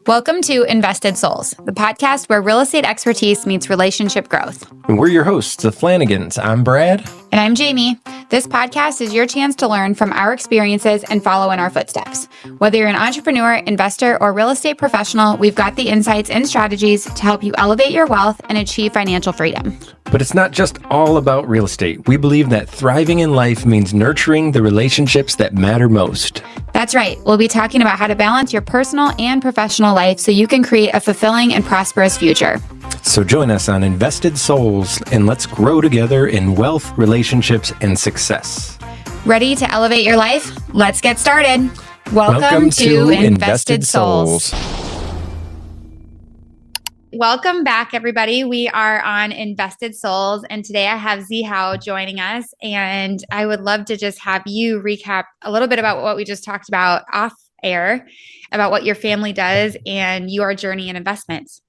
Welcome to Invested Souls, the podcast where real estate expertise meets relationship growth. And we're your hosts, the Flanagans. I'm Brad. And I'm Jamie. This podcast is your chance to learn from our experiences and follow in our footsteps. Whether you're an entrepreneur, investor, or real estate professional, we've got the insights and strategies to help you elevate your wealth and achieve financial freedom. But it's not just all about real estate. We believe that thriving in life means nurturing the relationships that matter most. That's right. We'll be talking about how to balance your personal and professional life so you can create a fulfilling and prosperous future. So join us on Invested Souls and let's grow together in wealth, relationships, and success. Ready to elevate your life? Let's get started. Welcome to Invested Souls. Welcome back, everybody. We are on Invested Souls, and today I have Zihao joining us, and I would love to just have you recap a little bit about what we just talked about off air, about what your family does and your journey in investments.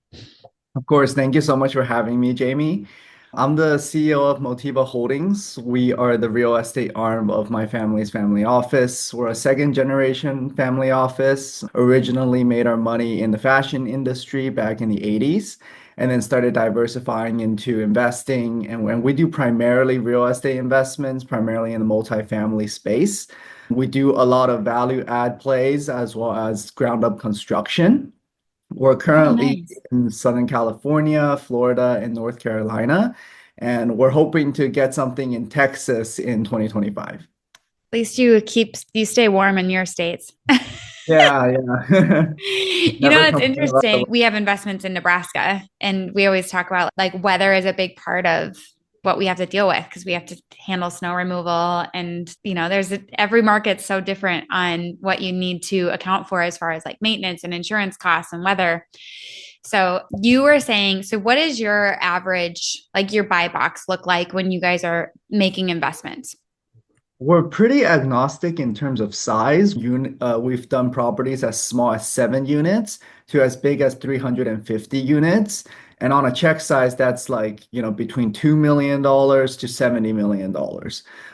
Of course. Thank you so much for having me, Jamie. I'm the CEO of Motiva Holdings. We are the real estate arm of my family's family office. We're a second generation family office, originally made our money in the fashion industry back in the 80s, and then started diversifying into investing. And when we do primarily real estate investments, primarily in the multifamily space, we do a lot of value add plays as well as ground up construction. We're currently in Southern California, Florida, and North Carolina, and we're hoping to get something in Texas in 2025. At least you stay warm in your states. Yeah. It's interesting. We have investments in Nebraska, and we always talk about like weather is a big part of what we have to deal with because we have to handle snow removal, and every market's so different on what you need to account for as far as like maintenance and insurance costs and weather. So you were saying, so what is your average, like your buy box look like when you guys are making investments? We're pretty agnostic in terms of size. We've done properties as small as 7 units to as big as 350 units. And on a check size, that's like, between $2 million to $70 million.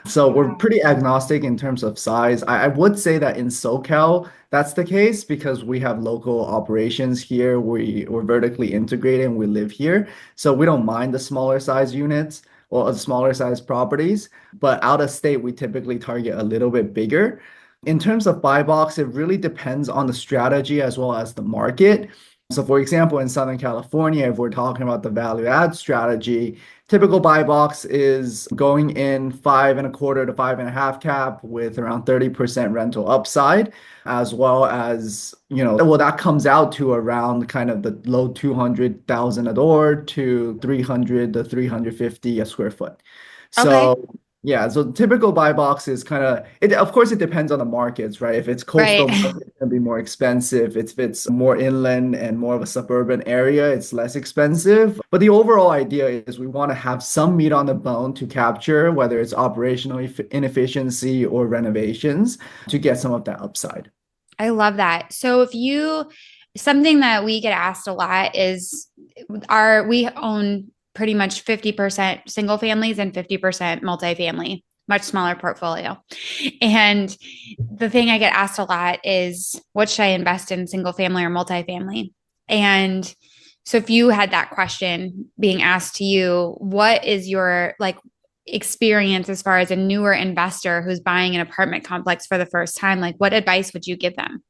So we're pretty agnostic in terms of size. I would say that in SoCal, that's the case because we have local operations here. We're vertically integrated and we live here. So we don't mind the smaller size units or smaller size properties. But out of state, we typically target a little bit bigger. In terms of buy box, it really depends on the strategy as well as the market. So for example, in Southern California, if we're talking about the value add strategy, typical buy box is going in 5.25 to 5.5 cap with around 30% rental upside, as well as, that comes out to around kind of the low 200,000 a door to 300 to 350 a square foot. So Okay. Yeah, so typical buy box is of course, it depends on the markets, right? If it's coastal, Right. market, it's going to be more expensive. If it's more inland and more of a suburban area, it's less expensive. But the overall idea is we want to have some meat on the bone to capture, whether it's operational inefficiency or renovations, to get some of that upside. I love that. So something that we get asked a lot is we own pretty much 50% single families and 50% multifamily, much smaller portfolio. And the thing I get asked a lot is, what should I invest in, single family or multifamily? And so if you had that question being asked to you, what is your experience as far as a newer investor who's buying an apartment complex for the first time? Like, what advice would you give them?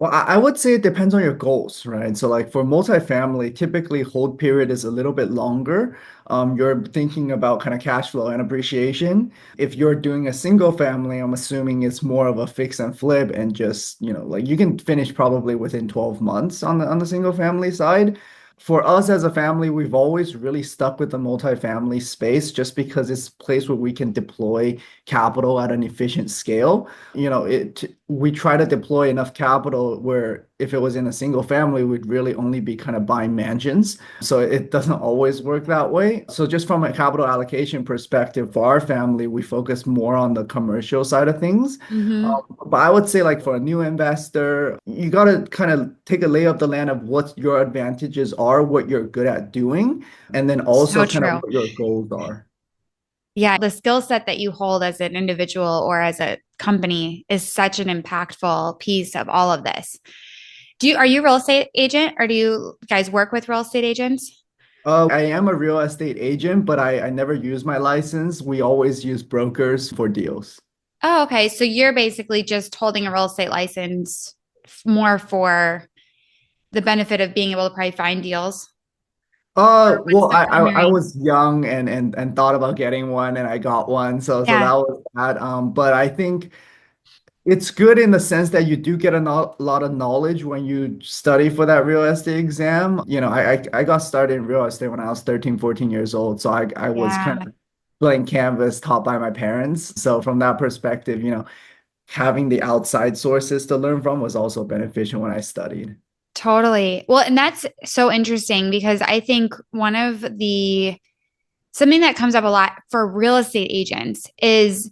Well, I would say it depends on your goals, right? So like for multifamily, typically hold period is a little bit longer. You're thinking about kind of cash flow and appreciation. If you're doing a single family, I'm assuming it's more of a fix and flip and just, you can finish probably within 12 months on the single family side. For us as a family, we've always really stuck with the multifamily space just because it's a place where we can deploy capital at an efficient scale. We try to deploy enough capital where if it was in a single family, we'd really only be kind of buying mansions. So it doesn't always work that way. So just from a capital allocation perspective, for our family, we focus more on the commercial side of things. But I would say like for a new investor, you got to kind of take a lay of the land of what your advantages are, what you're good at doing, and then also kind of what your goals are. Yeah, the skill set that you hold as an individual or as a company is such an impactful piece of all of this. Are you a real estate agent or do you guys work with real estate agents? I am a real estate agent, but I never use my license. We always use brokers for deals. Oh, okay. So you're basically just holding a real estate license more for the benefit of being able to probably find deals. Or what's Well, the I primary? was young and thought about getting one, and I got one. So that Yeah, was that. But I think it's good in the sense that you do get a no lot of knowledge when you study for that real estate exam. I got started in real estate when I was 13, 14 years old. So I was kind yeah, of blank canvas taught by my parents. So from that perspective, having the outside sources to learn from was also beneficial when I studied. totally. Well, and that's so interesting because I think something that comes up a lot for real estate agents is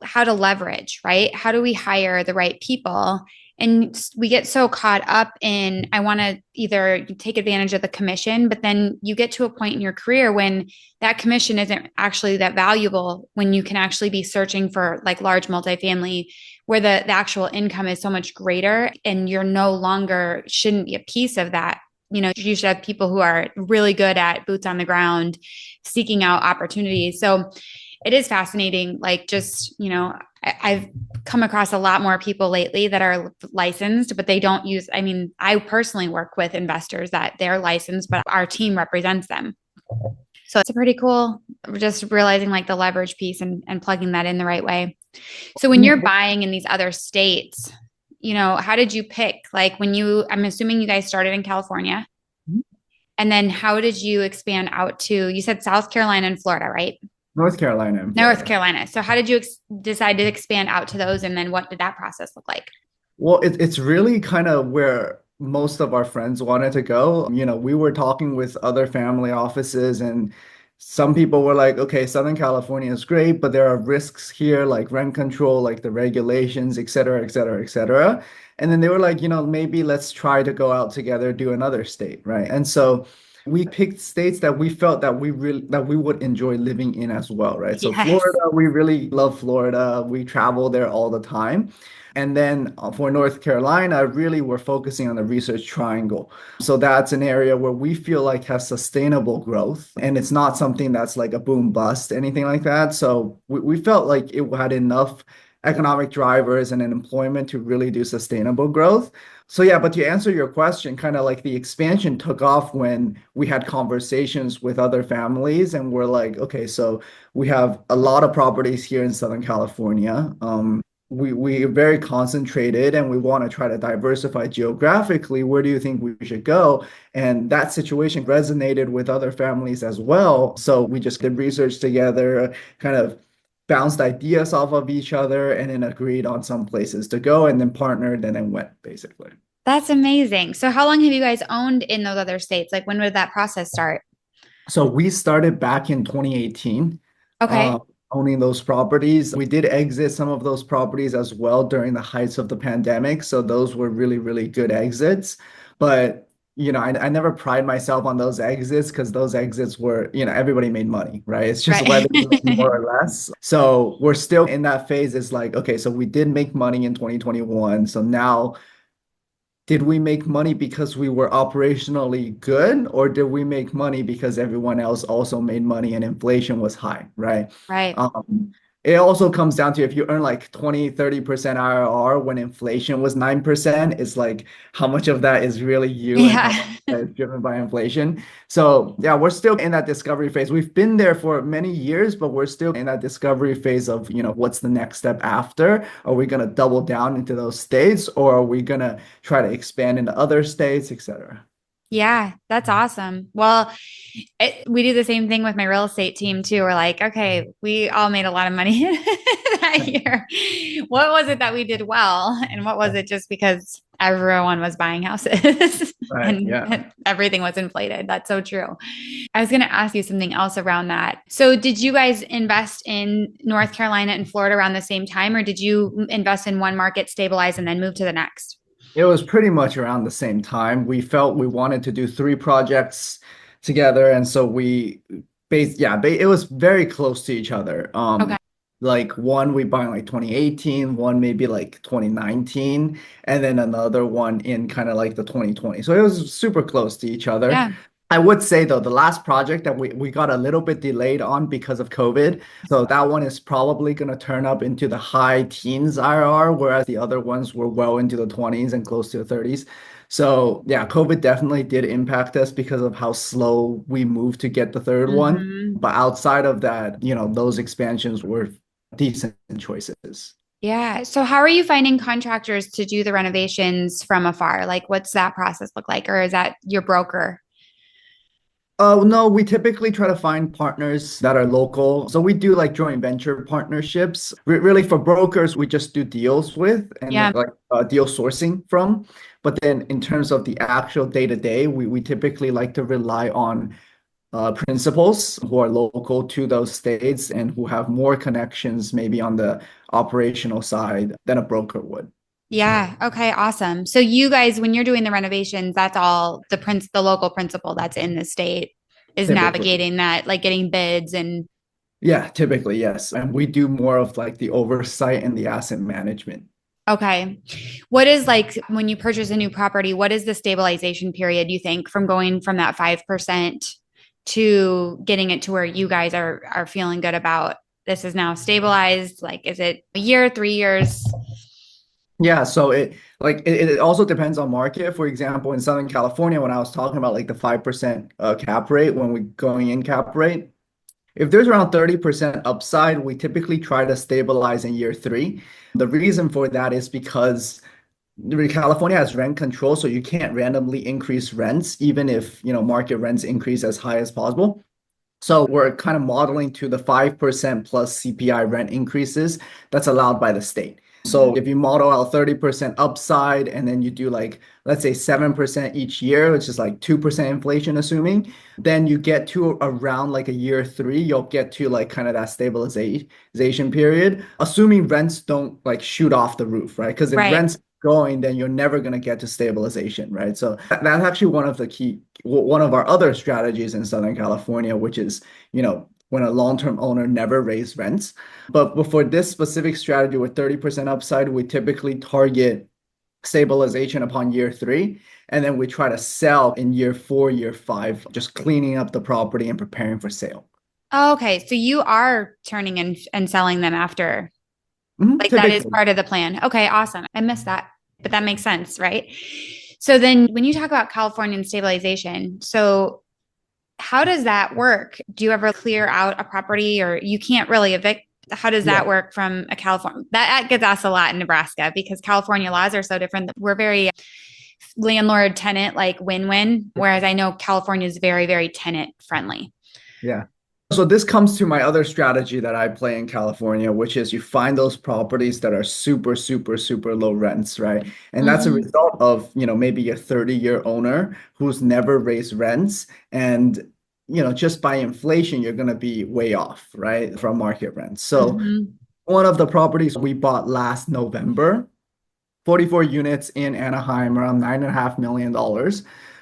how to leverage, right? How do we hire the right people? And we get so caught up in, I want to either take advantage of the commission, but then you get to a point in your career when that commission isn't actually that valuable, when you can actually be searching for like large multifamily where the actual income is so much greater and you're no longer shouldn't be a piece of that. You should have people who are really good at boots on the ground, seeking out opportunities. So it is fascinating. Like, just, I've come across a lot more people lately that are licensed, but they don't use, I mean, I personally work with investors that they're licensed, but our team represents them. So it's a pretty cool, just realizing like the leverage piece and plugging that in the right way. So when you're buying in these other states, how did you pick? Like I'm assuming you guys started in California. And then how did you expand out to, you said South Carolina and Florida, right? North Carolina and North Florida. Carolina. So how did you decide to expand out to those? And then what did that process look like? Well, it's really kind of where most of our friends wanted to go. We were talking with other family offices, and some people were like, okay, Southern California is great, but there are risks here, like rent control, like the regulations, et cetera, et cetera, et cetera. And then they were like, maybe let's try to go out together, do another state, right? And so we picked states that we felt that we would enjoy living in as well, right? So Yes. Florida, we really love Florida. We travel there all the time. And then for North Carolina, really we're focusing on the Research Triangle. So that's an area where we feel like has sustainable growth. And it's not something that's like a boom bust, anything like that. So we felt like it had enough economic drivers and an employment to really do sustainable growth. So yeah, but to answer your question, kind of like the expansion took off when we had conversations with other families and we're like, okay, so we have a lot of properties here in Southern California. We are very concentrated and we want to try to diversify geographically. Where do you think we should go? And that situation resonated with other families as well. So we just did research together, kind of bounced ideas off of each other, and then agreed on some places to go and then partnered and then went basically. That's amazing. So how long have you guys owned in those other states? Like when did that process start? So we started back in 2018, Okay. uh, owning those properties. We did exit some of those properties as well during the heights of the pandemic. So those were really, really good exits. But, I never pride myself on those exits because those exits were, everybody made money, right? It's just Right. whether more or less. So we're still in that phase. It's like, okay, so we did make money in 2021. So now did we make money because we were operationally good, or did we make money because everyone else also made money and inflation was high, right? Right. Um, it also comes down to if you earn like 20, 30% IRR when inflation was 9%, it's like how much of that is really you and how Yeah. much that is driven by inflation. So yeah, we're still in that discovery phase. We've been there for many years, but we're still in that discovery phase of, what's the next step after? Are we going to double down into those states, or are we going to try to expand into other states, etc.? Yeah, that's awesome. Well, we do the same thing with my real estate team too. We're like, okay, we all made a lot of money that year. What was it that we did well? And what was it just because everyone was buying houses Right. Yeah. and everything was inflated? That's so true. I was going to ask you something else around that. So, did you guys invest in North Carolina and Florida around the same time, or did you invest in one market, stabilize, and then move to the next? It was pretty much around the same time. We felt we wanted to do three projects together, and so we based, yeah, it was very close to each other. Okay. Like one we bought in like 2018, one maybe like 2019, and then another one in kind of like the 2020. So it was super close to each other. Yeah. I would say though, the last project that we got a little bit delayed on because of COVID. So that one is probably going to turn up into the high teens IRR, whereas the other ones were well into the 20s and close to the 30s. So yeah, COVID definitely did impact us because of how slow we moved to get the third one. Hmm. But outside of that, those expansions were decent choices. Yeah. So how are you finding contractors to do the renovations from afar? Like, what's that process look like? Or is that your broker? Oh, no, we typically try to find partners that are local. So we do like joint venture partnerships. Really, for brokers, we just do deals with and Yeah. like deal sourcing from. But then in terms of the actual day-to-day, we typically like to rely on principals who are local to those states and who have more connections maybe on the operational side than a broker would, Yeah. Okay. Awesome. So you guys, when you're doing the renovations, that's all the local principal that's in the state is typically. navigating that, like getting bids and Yeah, typically, yes. And we do more of like the oversight and the asset management. okay. What is like when you purchase a new property, what is the stabilization period you think from going from that 5% to getting it to where you guys are feeling good about this is now stabilized? Like, is it a year, 3 years? Yeah, so it also depends on market. For example, in Southern California, when I was talking about like the 5% cap rate when we going in cap rate, if there's around 30% upside, we typically try to stabilize in year three. The reason for that is because California has rent control, so you can't randomly increase rents, even if, market rents increase as high as possible. So we're kind of modeling to the 5% plus CPI rent increases that's allowed by the state. So if you model out 30% upside and then you do like, let's say 7% each year, which is like 2% inflation, assuming, then you get to around like a year three, you'll get to like kind of that stabilization period, assuming rents don't like shoot off the roof, right? Because if Right. rents going, then you're never going to get to stabilization, right? So that's actually one of our other strategies in Southern California, which is, when a long-term owner never raised rents. But for this specific strategy with 30% upside, we typically target stabilization upon year three. And then we try to sell in year four, year five, just cleaning up the property and preparing for sale. Oh, okay. So you are turning and selling them after. Like that is Typically. part of the plan. Okay, awesome. I missed that, but that makes sense, right? So then when you talk about California and stabilization, so how does that work? Do you ever clear out a property or you can't really evict? How does Yeah. that work from a California? That gets asked a lot in Nebraska because California laws are so different. We're very landlord tenant, like win-win, whereas I know California is very, very tenant friendly. Yeah. So this comes to my other strategy that I play in California, which is you find those properties that are super, super, super low rents, right? And that's a Mhm. result of, maybe a 30-year owner who's never raised rents. And, just by inflation, you're going to be way off, right, from market rents. So Mhm. one of the properties we bought last November, 44 units in Anaheim, around $9.5 million.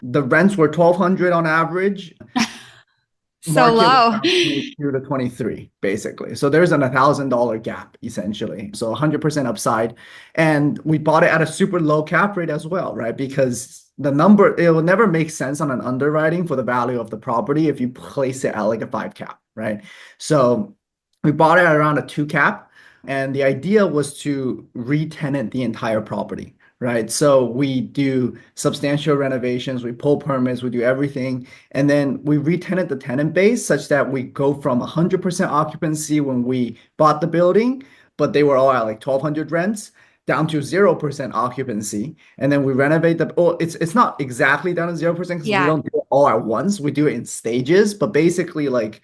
The rents were 1,200 on average. So Market was low. around 22 to 23, basically. So there's an $1,000 gap, essentially. So 100% upside. And we bought it at a super low cap rate as well, right? Because it will never make sense on an underwriting for the value of the property if you place it at like a 5 cap, right? So we bought it at around a 2 cap. And the idea was to re-tenant the entire property, right? So we do substantial renovations, we pull permits, we do everything. And then we re-tenant the tenant base such that we go from 100% occupancy when we bought the building, but they were all at like 1,200 rents, down to 0% occupancy. And then we renovate it's not exactly down to 0% because we Yeah. don't do it all at once. We do it in stages, but basically like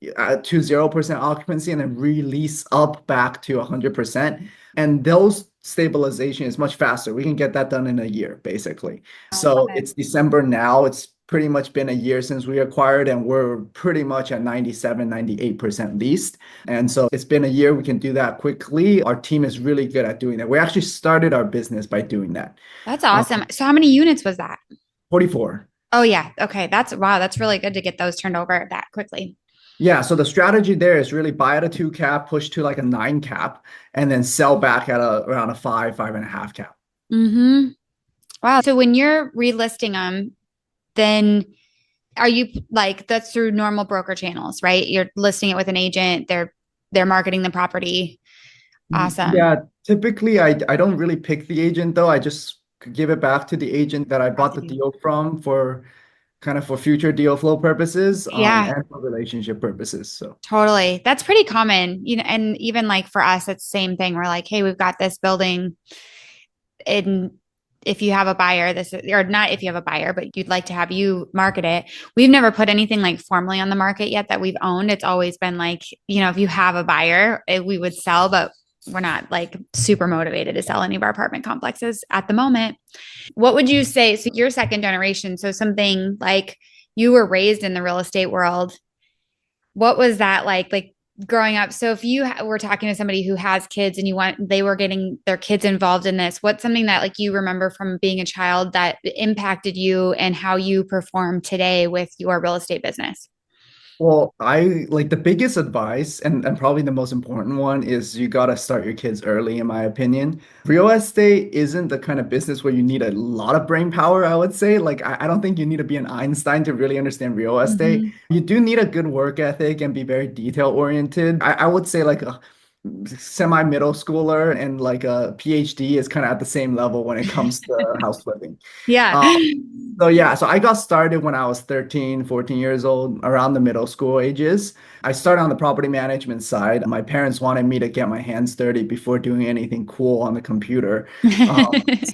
to 0% occupancy and then release up back to 100%. And those stabilization is much faster. We can get that done in a year, basically. So Okay. it's December now. It's pretty much been a year since we acquired, and we're pretty much at 97, 98% leased. And so it's been a year. We can do that quickly. Our team is really good at doing that. We actually started our business by doing that. That's awesome. So how many units was that? 44. Oh yeah. Okay. That's wow. That's really good to get those turned over that quickly. Yeah, so the strategy there is really buy at a 2 cap, push to like a 9 cap, and then sell back at around a 5.5 cap. Mm-hmm. Wow. So when you're relisting them, then are you like that's through normal broker channels, right? You're listing it with an agent, they're marketing the property. Awesome. Yeah, typically I don't really pick the agent though. I just give it back to the agent that I Have bought to the do. deal from for kind of for future deal flow purposes, Yeah, and for relationship purposes. So totally. That's pretty common, and even like for us, it's the same thing. We're like, hey, we've got this building and if you have a buyer, this is, or not if you have a buyer, but you'd like to have you market it. We've never put anything like formally on the market yet that we've owned. It's always been like, if you have a buyer, we would sell, but we're not like super motivated to sell any of our apartment complexes at the moment. What would you say? So you're second generation. So something like you were raised in the real estate world. What was that like? Like growing up. So if you were talking to somebody who has kids and they were getting their kids involved in this, what's something that like you remember from being a child that impacted you and how you perform today with your real estate business? well, I like the biggest advice and probably the most important one is you gotta start your kids early, in my opinion. Real estate isn't the kind of business where you need a lot of brain power, I would say. Like I don't think you need to be an Einstein to really understand real estate. Mm-hmm. You do need a good work ethic and be very detail oriented. I would say like a semi-middle schooler and like a PhD is kind of at the same level when it comes to house flipping. Yeah. Um, so yeah, so I got started when I was 13, 14 years old, around the middle school ages. I started on the property management side. My parents wanted me to get my hands dirty before doing anything cool on the computer.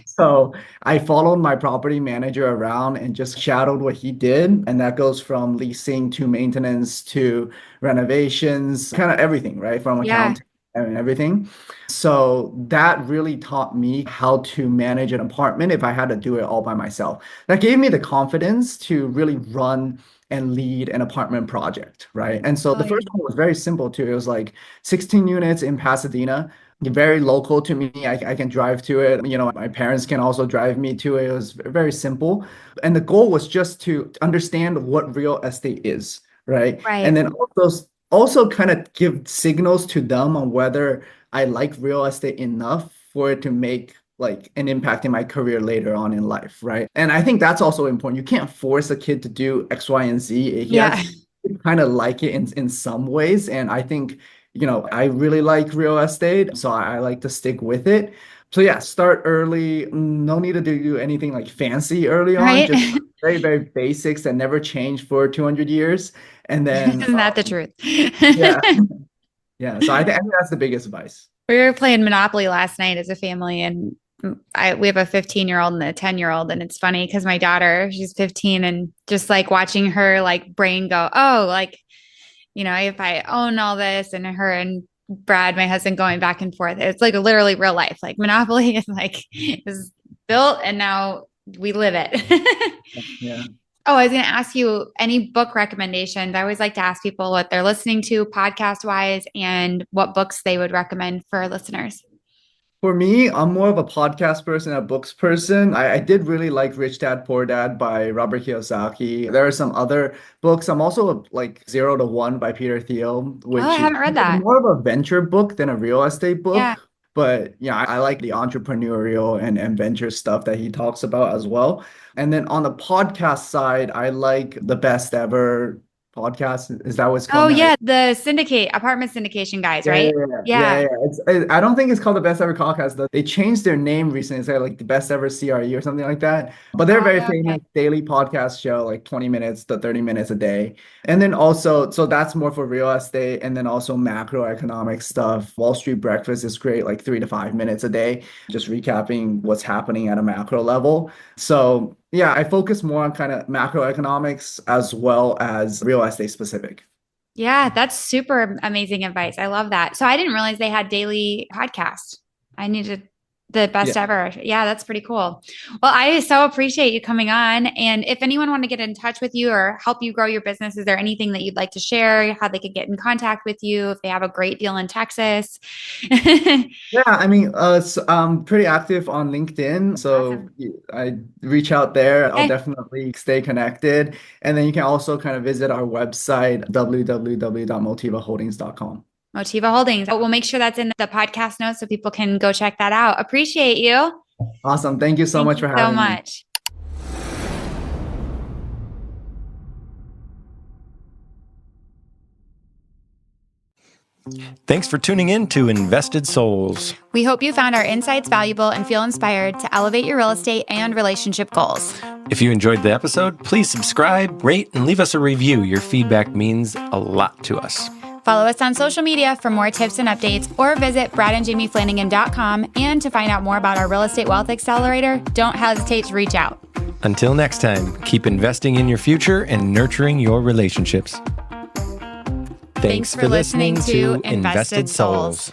So I followed my property manager around and just shadowed what he did. And that goes from leasing to maintenance to renovations, kind of everything, right? From Yeah. accounting and everything. So that really taught me how to manage an apartment if I had to do it all by myself. That gave me the confidence to really run and lead an apartment project, right? And so the first Totally. one was very simple too. It was like 16 units in Pasadena, very local to me. I can drive to it. My parents can also drive me to it. It was very simple. And the goal was just to understand what real estate is, right? And Right. then also kind of give signals to them on whether I like real estate enough for it to make like an impact in my career later on in life, right? And I think that's also important. You can't force a kid to do X, Y, and Z. He Yeah. has to kind of like it in some ways. And I think, I really like real estate, so I like to stick with it. So yeah, start early. No need to do anything like fancy early on, Right. just very, very basics that never change for 200 years. And then, Isn't that the truth? yeah, yeah. So I think that's the biggest advice. We were playing Monopoly last night as a family, and we have a 15-year-old and a 10-year-old, and it's funny because my daughter, she's 15, and just like watching her like brain go, oh, like if I own all this, and her and Brad, my husband, going back and forth, it's like literally real life. Like Monopoly is like is built, and now we live it. Yeah. Oh, I was going to ask you any book recommendations. I always like to ask people what they're listening to podcast wise and what books they would recommend for our listeners. For me, I'm more of a podcast person, a books person. I did really like Rich Dad Poor Dad by Robert Kiyosaki. There are some other books. I'm also like Zero to One by Peter Thiel, Oh, I which is haven't read that. more of a venture book than a real estate Yeah. book. But yeah, I like the entrepreneurial and venture stuff that he talks about as well. And then on the podcast side, I like the Best Ever podcast. Is that what it's Oh, called now? yeah. The apartment syndication guys, Yeah, right? yeah, yeah, yeah, Yeah. yeah. I don't think it's called the Best Ever Podcast though. They changed their name recently. It's like the Best Ever CRE or something like that. But they're a very Okay. famous daily podcast show, like 20 minutes to 30 minutes a day. And then also, so that's more for real estate. And then also macroeconomic stuff. Wall Street Breakfast is great, like 3 to 5 minutes a day, just recapping what's happening at a macro level. So yeah, I focus more on kind of macroeconomics as well as real estate specific. Yeah, that's super amazing advice. I love that. So I didn't realize they had daily podcasts. I need to. The Yeah. best ever. Yeah, that's pretty cool. Well, I so appreciate you coming on. And if anyone want to get in touch with you or help you grow your business, is there anything that you'd like to share? How they could get in contact with you if they have a great deal in Texas? Yeah, I mean, I'm pretty active on LinkedIn, so Awesome. I reach out there. I'll Okay. definitely stay connected. And then you can also kind of visit our website, www.motivaholdings.com. Motiva Holdings. We'll make sure that's in the podcast notes so people can go check that out. Appreciate you. Awesome. Thank you so Thank much you for so having me. much. Thanks for tuning in to Invested Souls. We hope you found our insights valuable and feel inspired to elevate your real estate and relationship goals. If you enjoyed the episode, please subscribe, rate, and leave us a review. Your feedback means a lot to us. Follow us on social media for more tips and updates, or visit bradandjamieflanagan.com. And to find out more about our Real Estate Wealth Accelerator, don't hesitate to reach out. Until next time, keep investing in your future and nurturing your relationships. Thanks for listening to Invested Souls.